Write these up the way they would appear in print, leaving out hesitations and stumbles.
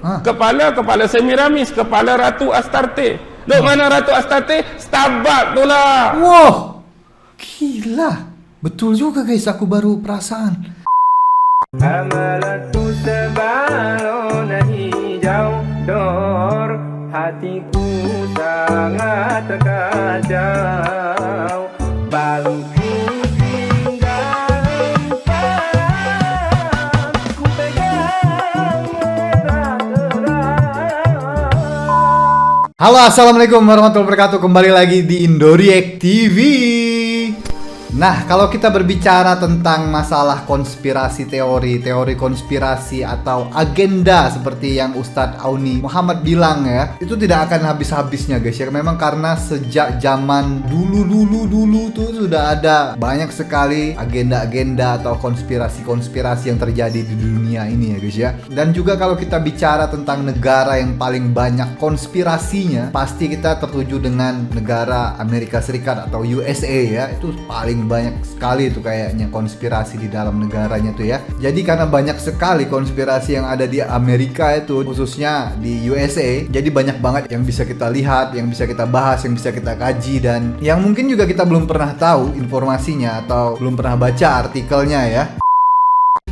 Kepala Semiramis, kepala Ratu Astarte. Mana Ratu Astarte? Starbucks tu lah. Wow, gila. Betul juga guys, aku baru perasaan. Amalatku sebalona hijau dor, hatiku sangat terkacau. Balutku tinggal ku pegang erat-erat. Halo, assalamualaikum warahmatullahi wabarakatuh. Kembali lagi di Indoriek TV. Nah, kalau kita berbicara tentang masalah konspirasi teori konspirasi atau agenda seperti yang Ustadz Auni Muhammad bilang ya, itu tidak akan habis-habisnya guys ya. Memang karena sejak zaman dulu tuh sudah ada banyak sekali agenda-agenda atau konspirasi yang terjadi di dunia ini ya guys ya. Dan juga kalau kita bicara tentang negara yang paling banyak konspirasinya, pasti kita tertuju dengan negara Amerika Serikat atau USA ya. Itu paling banyak sekali itu kayaknya konspirasi di dalam negaranya tuh ya. Jadi karena banyak sekali konspirasi yang ada di Amerika itu, khususnya di USA, jadi banyak banget yang bisa kita lihat, yang bisa kita bahas, yang bisa kita kaji, dan yang mungkin juga kita belum pernah tahu informasinya atau belum pernah baca artikelnya ya.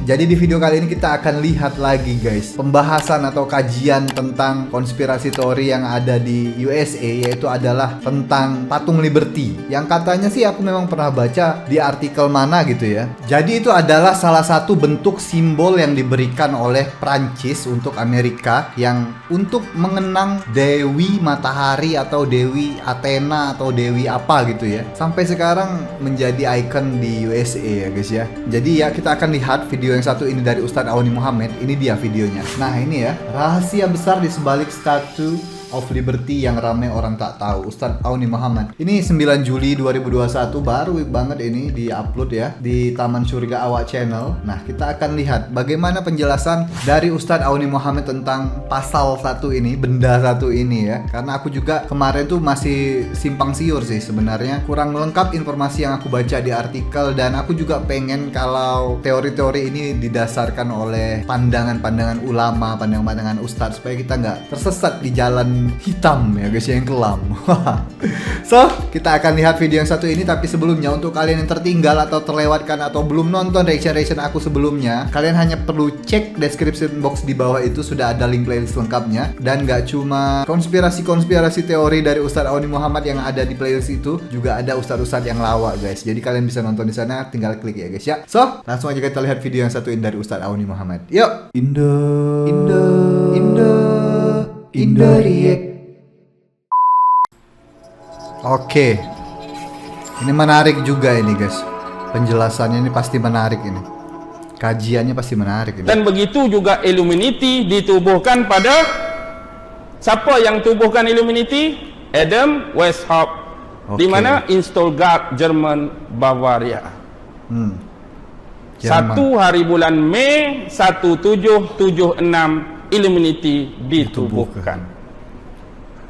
Jadi di video kali ini kita akan lihat lagi guys pembahasan atau kajian tentang konspirasi teori yang ada di USA, yaitu adalah tentang patung Liberty. Yang katanya sih aku memang pernah baca di artikel mana gitu ya. Jadi itu adalah salah satu bentuk simbol yang diberikan oleh Prancis untuk Amerika, yang untuk mengenang Dewi Matahari atau Dewi Athena atau Dewi apa gitu ya. Sampai sekarang menjadi ikon di USA ya guys ya. Jadi ya kita akan lihat video yang satu ini dari Ustadz Auni Muhammad. Ini dia videonya. Nah ini ya, rahasia besar di sebalik Statue of Liberty yang ramai orang tak tahu. Ustadz Auni Muhammad. Ini 9 Juli 2021, baru banget ini di-upload ya di Taman Surga Awak Channel. Nah, kita akan lihat bagaimana penjelasan dari Ustadz Auni Muhammad tentang pasal satu ini, benda satu ini ya. Karena aku juga kemarin tuh masih simpang siur sih sebenarnya. Kurang lengkap informasi yang aku baca di artikel, dan aku juga pengen kalau teori-teori ini didasarkan oleh pandangan-pandangan ulama, pandangan-pandangan ustadz, supaya kita nggak tersesat di jalan hitam ya guys, yang kelam. So, kita akan lihat video yang satu ini. Tapi sebelumnya, untuk kalian yang tertinggal atau terlewatkan atau belum nonton reaction aku sebelumnya, kalian hanya perlu cek description box di bawah, itu sudah ada link playlist lengkapnya. Dan gak cuma konspirasi teori dari Ustadz Auni Muhammad yang ada di playlist itu, juga ada ustadz-ustadz yang lawak guys. Jadi kalian bisa nonton di sana, tinggal klik ya guys ya. So, langsung aja kita lihat video yang satu ini dari Ustadz Auni Muhammad. Yuk. Indoriek. Oke. Ini menarik juga ini guys. Penjelasannya ini pasti menarik ini. Kajiannya pasti menarik ini. Dan begitu juga Illuminati ditubuhkan pada siapa yang tubuhkan Illuminati? Adam Weishaupt. Di mana? In Stuttgart, Jerman, Bavaria. Jerman. 1 hari bulan Mei 1776 Illuminati ditubuhkan.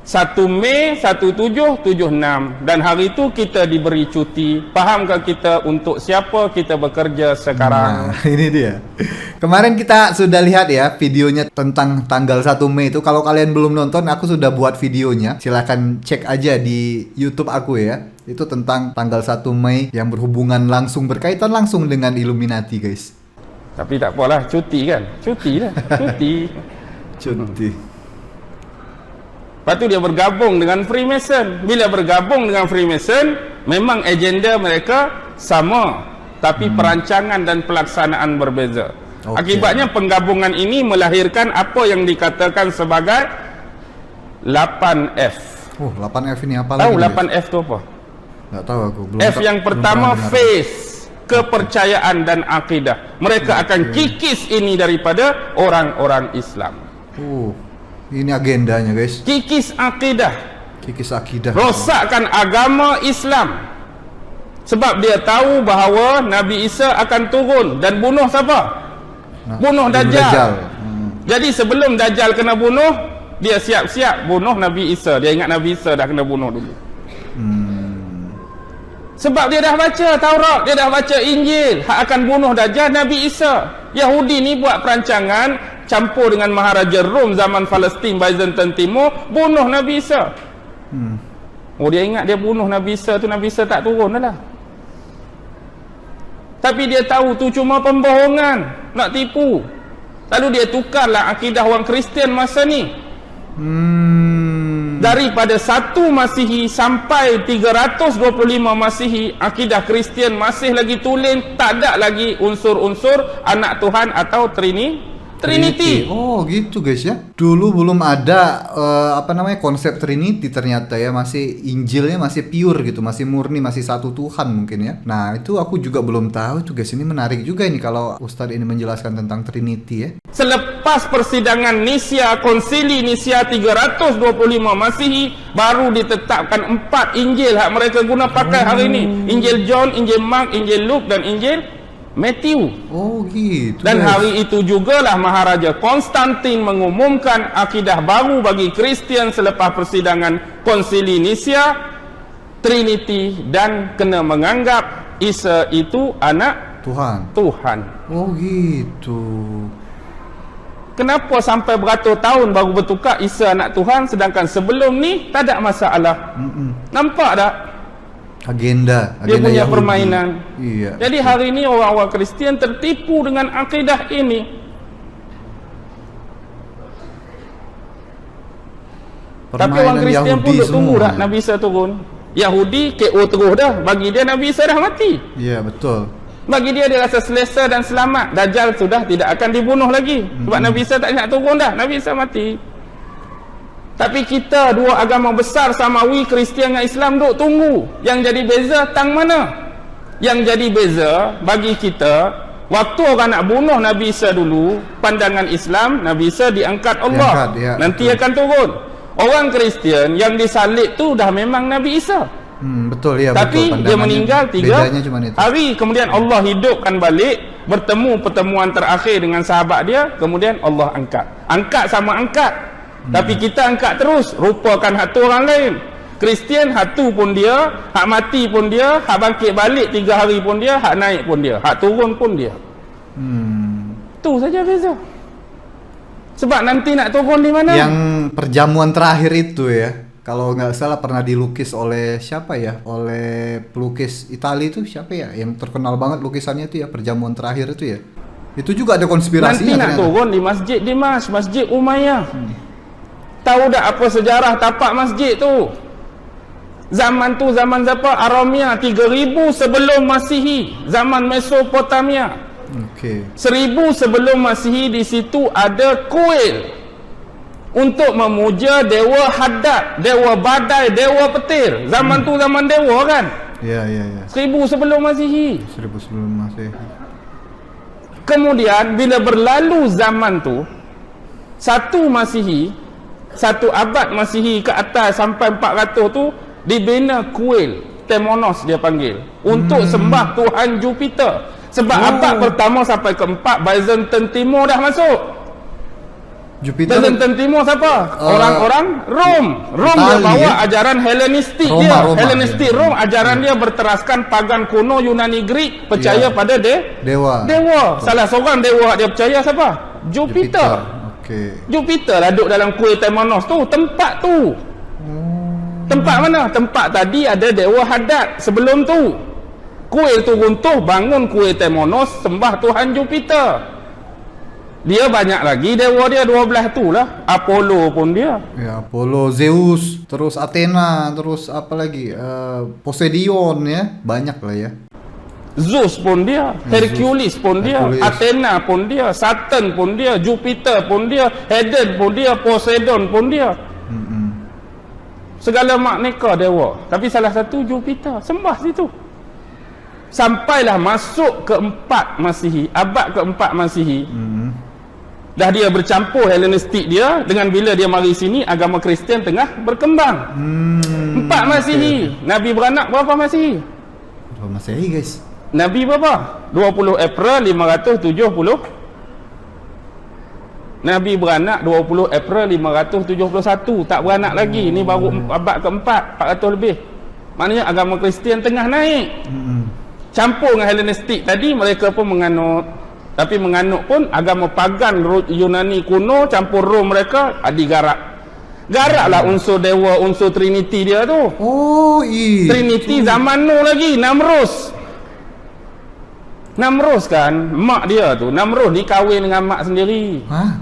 1 Mei 1776, dan hari itu kita diberi cuti. Fahamkah kita untuk siapa kita bekerja sekarang? Nah, ini dia. Kemarin kita sudah lihat ya videonya tentang tanggal 1 Mei itu. Kalau kalian belum nonton, aku sudah buat videonya. Silahkan cek aja di YouTube aku ya. Itu tentang tanggal 1 Mei yang berhubungan langsung, berkaitan langsung dengan Illuminati guys. Tapi tak apalah, cuti kan? Cuti lah, cuti. Lepas tu dia bergabung dengan Freemason. Bila bergabung dengan Freemason, memang agenda mereka sama, tapi perancangan dan pelaksanaan berbeza. Akibatnya penggabungan ini melahirkan apa yang dikatakan sebagai 8F. Oh, 8F ini apa tahu lagi? Tahu 8F itu apa? Nggak tahu aku. F yang pertama faith, kepercayaan dan akidah. Mereka akan kikis ini daripada orang-orang Islam. Ini agendanya guys. Kikis akidah. Rosakkan agama Islam. Sebab dia tahu bahawa Nabi Isa akan turun dan bunuh siapa? Bunuh Dajjal. Jadi sebelum Dajjal kena bunuh, dia siap-siap bunuh Nabi Isa. Dia ingat Nabi Isa dah kena bunuh dulu. Sebab dia dah baca Taurat, dia dah baca Injil, akan bunuh Dajjal Nabi Isa. Yahudi ni buat perancangan campur dengan Maharaja Rom zaman Palestin Byzantine Timur, bunuh Nabi Isa. Oh, dia ingat dia bunuh Nabi Isa tu, Nabi Isa tak turun dah lah. Tapi dia tahu tu cuma pembohongan, nak tipu. Lalu dia tukarlah akidah orang Kristian masa ni. Daripada 1 Masihi sampai 325 Masihi, akidah Kristian masih lagi tulen, tak ada lagi unsur-unsur anak Tuhan atau Trinity. Oh gitu guys ya. Dulu belum ada konsep Trinity, ternyata ya masih Injilnya masih pure gitu, masih murni, masih satu Tuhan mungkin ya. Nah itu aku juga belum tahu tuh guys. Ini menarik juga ini kalau Ustadz ini menjelaskan tentang Trinity ya. Selepas persidangan Nisia, Konsili Nisia 325 Masihi, baru ditetapkan 4 Injil hak mereka guna pakai hari ini. Injil John, Injil Mark, Injil Luke dan Injil Matthew. Oh gitu. Dan guys, hari itu jugalah Maharaja Konstantin mengumumkan akidah baru bagi Kristian selepas persidangan Konsili Nisia, Trinity, dan kena menganggap Isa itu anak Tuhan. Oh gitu. Kenapa sampai beratus tahun baru bertukar Isa anak Tuhan, sedangkan sebelum ni tak ada masalah? Nampak tak? Agenda Dia punya Yahudi. permainan. Iya. Jadi hari ini orang-orang Kristian tertipu dengan akidah ini. Tapi orang Kristian pun duk tunggu dah Nabi Isa turun. Yahudi KO terus dah. Bagi dia Nabi Isa dah mati. Iya betul. Bagi dia rasa selesa dan selamat. Dajjal sudah tidak akan dibunuh lagi. Sebab Nabi Isa tak nak turun dah. Nabi Isa mati. Tapi kita dua agama besar samawi, Kristian dengan Islam, duk tunggu. Yang jadi beza tang mana? Yang jadi beza bagi kita, waktu orang nak bunuh Nabi Isa dulu, pandangan Islam Nabi Isa diangkat Allah, ya, nanti betul. akan turun. Orang Kristian yang disalib tu dah memang Nabi Isa. Betul ya. Tapi betul. dia meninggal 3 cuma itu. hari. Kemudian Allah hidupkan balik, bertemu pertemuan terakhir dengan sahabat dia, kemudian Allah angkat. Angkat sama angkat. Tapi kita angkat terus, rupakan hak tu orang lain. Kristian hak tu pun dia, hak mati pun dia, hak bangkit balik 3 hari pun dia, hak naik pun dia, hak turun pun dia. Tu saja beza. Sebab nanti nak turun di mana? Yang perjamuan terakhir itu ya, kalau nggak salah pernah dilukis oleh siapa ya? Oleh pelukis Italia itu siapa ya? Yang terkenal banget lukisannya itu ya, perjamuan terakhir itu ya. Itu juga ada konspirasinya. Nanti nak turun di Masjid Dimash, Masjid Umayyah. Tahu tak apa sejarah tapak masjid tu? Zaman tu zaman siapa? Aramia 3000 sebelum Masihi, zaman Mesopotamia. Okey. 1000 sebelum Masihi, di situ ada kuil untuk memuja dewa Haddad, dewa badai, dewa petir. Zaman tu zaman dewa kan? Ya. 1000 sebelum Masihi. 1000 sebelum Masehi. Kemudian bila berlalu zaman tu, 1 Masihi, 1 abad Masihi ke atas sampai 400 tu, dibina kuil Temonos dia panggil, untuk sembah Tuhan Jupiter. Sebab abad pertama sampai ke-4 Byzantine Timur dah masuk. Jupiter. Byzantine Timur siapa? Orang-orang Rom. Rom dia Itali, bawa ya? ajaran Hellenistik. Roma, Hellenistik ya. Rom, ajaran dia berteraskan pagan kuno Yunani Greek, percaya Ya. pada Dewa. Salah seorang dewa dia percaya siapa? Jupiter. Okey. Jupiter lah duduk dalam kuil Temonos tu, tempat tu. Tempat mana? Tempat tadi ada dewa Haddad sebelum tu. Kuil tu runtuh, bangun kuil Temonos, sembah Tuhan Jupiter. Dia banyak lagi dewa dia, 12 tu lah. Apollo pun dia. Ya, Apollo, Zeus, terus Athena, terus apa lagi? Poseidon ya, banyak lah ya. Zeus pun dia, Hercules pun dia, Hercules. Athena pun dia, Saturn pun dia, Jupiter pun dia, Hades pun dia, Poseidon pun dia. Segala makneka dewa. Tapi salah satu Jupiter, sembah situ. Sampailah masuk ke-4 Masihi, abad ke-4 Masihi. Dah dia bercampur Hellenistik dia dengan bila dia mari sini, agama Kristian tengah berkembang. 4 Masihi. Nabi beranak berapa Masihi? Berapa Masehi guys? Nabi berapa? 20 April 570. Nabi beranak 20 April 571. Tak beranak lagi. Ni baru abad keempat, 400 lebih. Maknanya agama Kristian tengah naik. Campur dengan Hellenistik tadi, mereka pun menganut Tapi menganut pun agama pagan Yunani kuno campur Rom mereka digarap. Garaklah unsur dewa, unsur Trinity dia tu. Oh, iya. Trinity zaman nu lagi, Namrus. Namrus kan, mak dia tu, Namrus dikahwin dengan mak sendiri. Hah?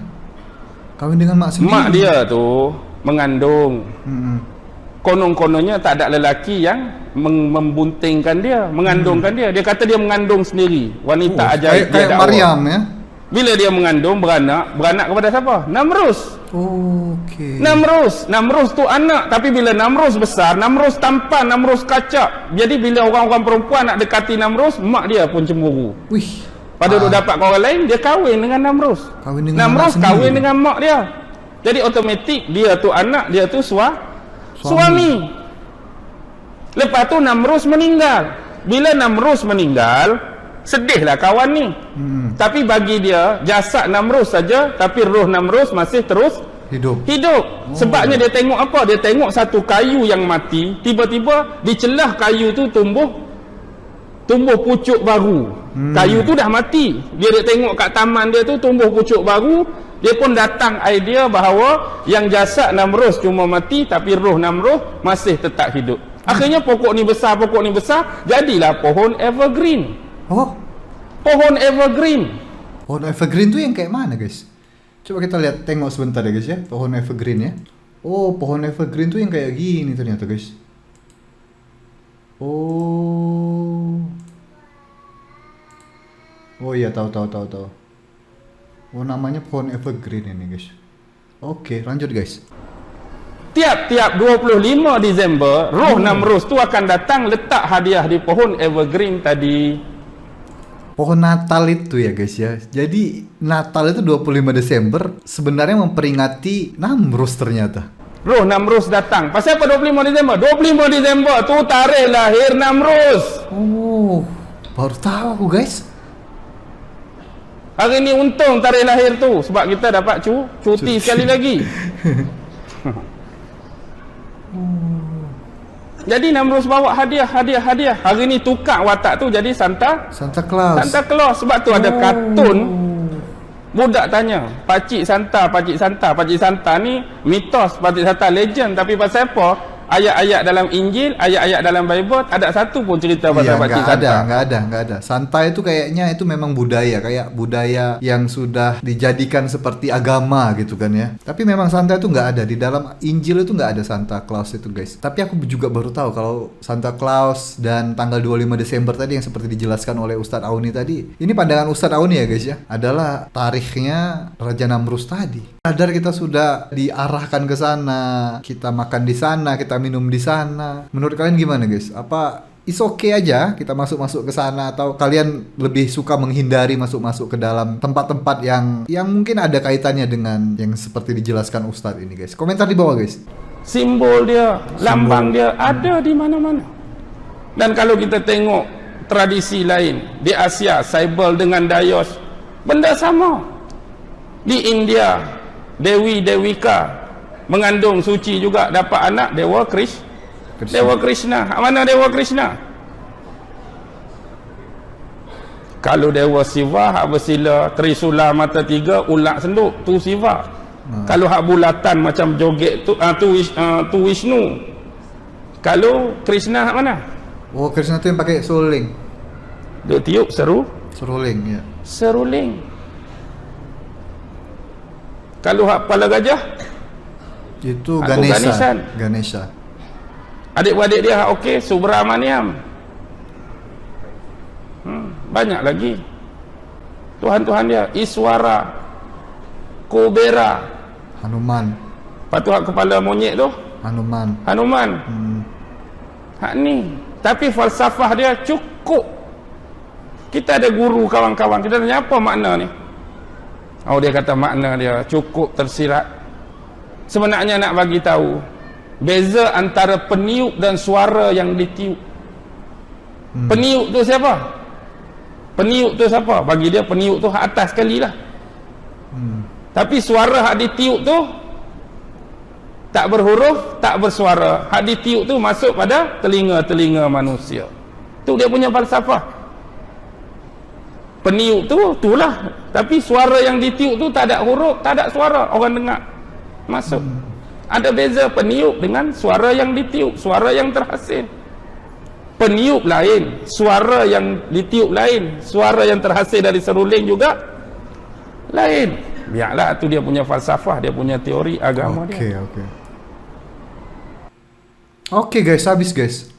Kawin dengan mak sendiri? Mak dia tu mengandung. Konon-kononnya tak ada lelaki yang membuntingkan dia, mengandungkan dia. Dia kata dia mengandung sendiri. Wanita ajaib dia kayak dakwa. Maryam ya. Bila dia mengandung, beranak kepada siapa? Namrus. Okey. Namrus tu anak, tapi bila Namrus besar, Namrus tampan, Namrus kacak. Jadi bila orang-orang perempuan nak dekati Namrus, mak dia pun cemburu. Wih. Pada duk dapat orang lain, dia kahwin dengan Namrus. Kahwin dengan Namrus mak kahwin sendiri. dengan mak dia. Jadi otomatik dia tu anak, dia tu suami. Lepas tu Namrus meninggal. Bila Namrus meninggal, sedihlah kawan ni. Tapi bagi dia, jasad Namrus saja, tapi roh Namrus masih terus Hidup. Sebabnya dia tengok apa? Dia tengok satu kayu yang mati, tiba-tiba di celah kayu tu tumbuh pucuk baru. Kayu tu dah mati. Dia tengok kat taman dia tu tumbuh pucuk baru. Dia pun datang idea bahawa yang jasad Namrus cuma mati, tapi roh Namrus masih tetap hidup. Akhirnya pokok ni besar, jadilah pohon evergreen. Oh, Pohon evergreen. pohon evergreen tu yang kayak mana, guys? Coba kita lihat, tengok sebentar ya, guys ya. Pohon evergreen ya. Oh, pohon evergreen tu yang kayak gini ternyata, guys. Oh. Oh iya, tahu. Oh, namanya pohon evergreen ini, guys. Oke, lanjut, guys. Tiap-tiap 25 Disember, roh Namrus tu akan datang letak hadiah di pohon evergreen tadi. Pohon Natal itu ya, guys ya. Jadi Natal itu 25 Desember sebenarnya memperingati Namrus ternyata. Roh Namrus datang. Pasal apa 25 Disember? 25 Disember tu tarikh lahir Namrus. Oh, baru tahu aku, guys. Hari ni untung tarikh lahir tu sebab kita dapat cuti sekali lagi. Jadi Namrus bawa hadiah. Hari ni tukar watak tu jadi Santa Claus. Sebab tu ada kartun. Budak tanya, Pakcik Santa ni mitos, Pakcik Santa legend, tapi pasal apa? Ayat-ayat dalam Injil, ayat-ayat dalam Bible, ada satu pun cerita pasal Pakcik Santa. Nggak ada. Santa itu kayaknya itu memang budaya, kayak budaya yang sudah dijadikan seperti agama gitu kan ya. Tapi memang Santa itu nggak ada, di dalam Injil itu nggak ada Santa Claus itu, guys. Tapi aku juga baru tahu kalau Santa Claus dan tanggal 25 Desember tadi yang seperti dijelaskan oleh Ustadz Auni tadi. Ini pandangan Ustadz Auni ya, guys ya. Adalah tarikhnya Raja Namrus tadi. Sadar kita sudah diarahkan ke sana, kita makan di sana, kita minum di sana. Menurut kalian gimana, guys? Apa is okay aja kita masuk ke sana, atau kalian lebih suka menghindari masuk ke dalam tempat-tempat yang mungkin ada kaitannya dengan yang seperti dijelaskan Ustadz ini, guys? Komentar di bawah, guys. Simbol dia, lambang dia ada di mana-mana. Dan kalau kita tengok tradisi lain di Asia, Saibal dengan Dayos, benda sama. Di India, Dewi Dewika mengandung suci juga, dapat anak Dewa Krishna. Mana Dewa Krishna? Kalau Dewa Siva hak bersila Trisula mata tiga, ulak senduk, tu Siva. Kalau hak bulatan macam joget tu Vishnu. Kalau Krishna hak mana? Oh, Krishna tu yang pakai seruling. Dia tiup Seruling ya. seruling. Kalau hak kepala gajah, Itu Aku Ganesha. adik-beradik dia hak okey, Subramaniam. Banyak lagi Tuhan-Tuhan dia, Iswara, Kubera. Hanuman. Lepas tu hak kepala monyet tu Hanuman. Hak ni. Tapi falsafah dia cukup. Kita ada guru kawan-kawan, kita tanya apa makna ni? Oh, dia kata makna dia cukup tersirat. Sebenarnya nak bagi tahu beza antara peniup dan suara yang ditiup. Peniup tu siapa? Bagi dia peniup tu hak atas sekali lah. Tapi suara hak ditiup tu tak berhuruf, tak bersuara. Hak ditiup tu masuk pada telinga-telinga manusia. Tu dia punya falsafah. Peniup tu itulah, tapi suara yang ditiup tu tak ada huruf, tak ada suara orang dengar masuk. Ada beza peniup dengan suara yang ditiup, suara yang terhasil. Peniup lain, suara yang ditiup lain, suara yang terhasil dari seruling juga lain. Biarlah tu dia punya falsafah, dia punya teori agama dia. Oke guys, habis guys.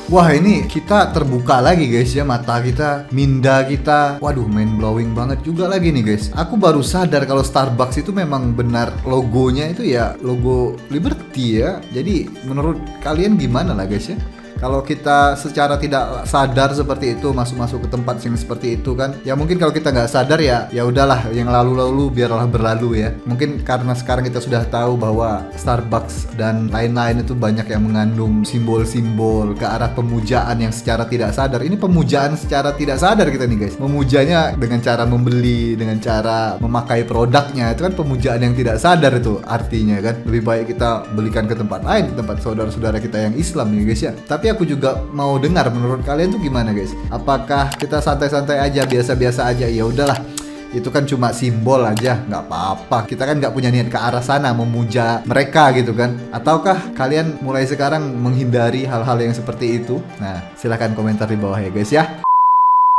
Wah, ini kita terbuka lagi guys ya, mata kita, minda kita. Waduh, mind blowing banget juga lagi nih guys. Aku baru sadar kalau Starbucks itu memang benar logonya itu ya logo Liberty ya. Jadi menurut kalian gimana lah guys ya? Kalau kita secara tidak sadar seperti itu masuk ke tempat yang seperti itu kan, ya mungkin kalau kita nggak sadar ya udahlah, yang lalu-lalu biarlah berlalu ya. Mungkin karena sekarang kita sudah tahu bahwa Starbucks dan lain-lain itu banyak yang mengandung simbol-simbol ke arah pemujaan yang secara tidak sadar. Ini pemujaan secara tidak sadar kita nih guys. Memujanya dengan cara membeli, dengan cara memakai produknya, itu kan pemujaan yang tidak sadar itu artinya kan. Lebih baik kita belikan ke tempat lain, ke tempat saudara-saudara kita yang Islam ya guys ya. Tapi aku juga mau dengar menurut kalian tuh gimana guys? Apakah kita santai-santai aja, biasa-biasa aja? Ya udahlah, itu kan cuma simbol aja, nggak apa-apa. Kita kan nggak punya niat ke arah sana memuja mereka gitu kan? Ataukah kalian mulai sekarang menghindari hal-hal yang seperti itu? Nah, silahkan komentar di bawah ya guys ya.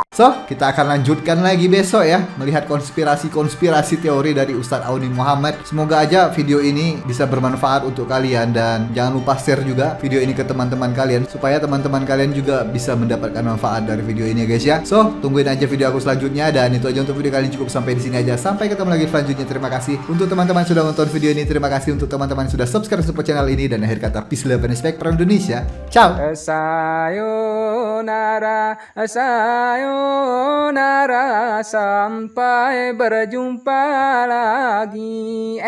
So, kita akan lanjutkan lagi besok ya, melihat konspirasi teori dari Ustadz Auni Muhammad. Semoga aja video ini bisa bermanfaat untuk kalian, dan jangan lupa share juga video ini ke teman-teman kalian supaya teman-teman kalian juga bisa mendapatkan manfaat dari video ini ya guys ya. So, tungguin aja video aku selanjutnya, dan itu aja untuk video kali ini, cukup sampai di sini aja. Sampai ketemu lagi selanjutnya. Terima kasih untuk teman-teman sudah nonton video ini. Terima kasih untuk teman-teman sudah subscribe support channel ini, dan akhir kata peace, love and respect from Indonesia. Ciao. Sayonara, sayonara, sampai berjumpa lagi.